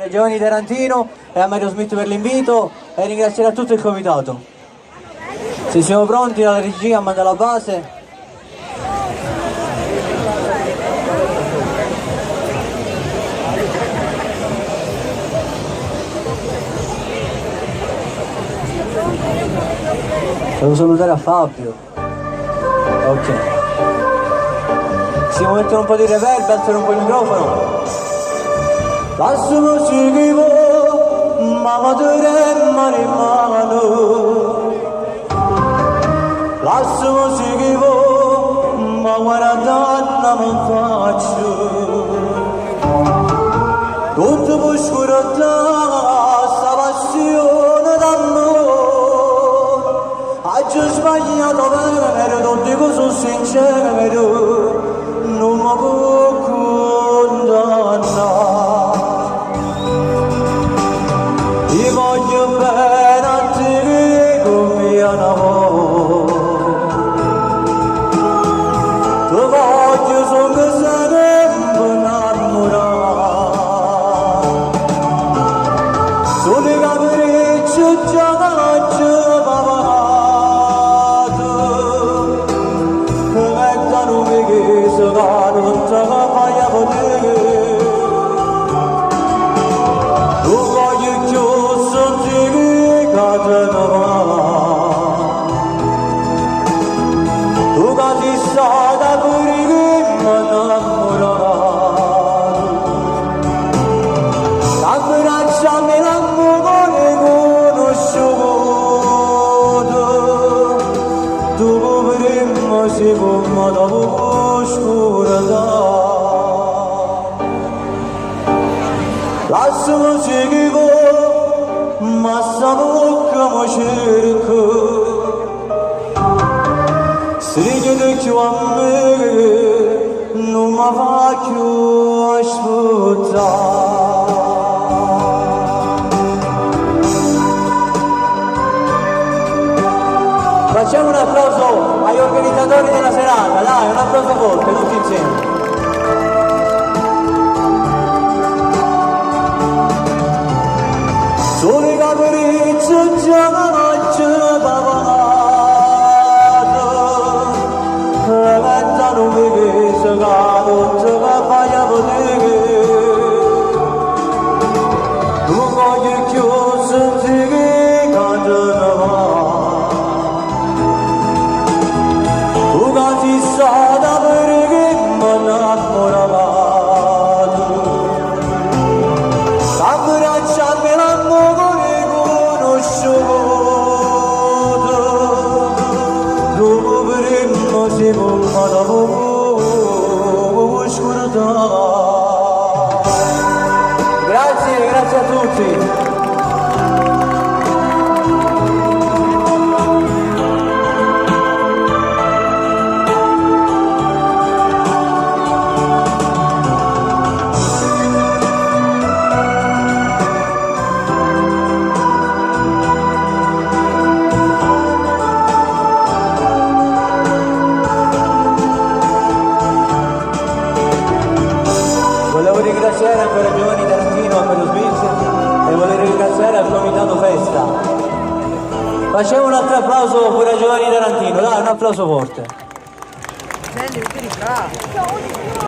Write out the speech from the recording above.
Giovanni Tarantino e a Mario Smith per l'invito e ringrazierò tutto il comitato. Se siamo pronti, la regia manda la base. Devo salutare a Fabio. Ok. Si mettono un po' di reverb, alzano un po' il microfono. Lassù musichivo, mamma dure mani in mano. Lassù musichivo, ma guarda non faccio. Tutto può scurare sta passione d'amore. Oggi ho sbagliato vero, non dico sono sincero, non mi può condannare. Ti voglio bene a te come a lavoro. Ti voglio solo sempre innamorato. Solo capriccio già ci pavato. Come da non mi chiesa che non te la fai a potere. Tu voglio chiuso di tu che ti stata pure che mi innamorato. Abbracciami l'amore conosciuto. Tu prima si come dopo oscurità. Lassami seguivo, ma sapocca mi cerco. Stringiti più a me, non mi fa più aspettare. Facciamo un applauso agli organizzatori della serata, dai, un applauso forte, tutti insieme. Solo i capricci già ci pavato. Vetta non mi chiesa che non te la fai a potere. Tu voglio chiuso di che cantano va. Tu che ti stata perché mi innamorato. Abbracciami l'amore conosciuto. Dopo prima si pompa dopo oscurità. Grazie, grazie a tutti. Volevo ringraziare ancora Giovanni Tarantino, a Mario Smith e volevo ringraziare al comitato festa. Facciamo un altro applauso pure a Giovanni Tarantino, dai, un applauso forte.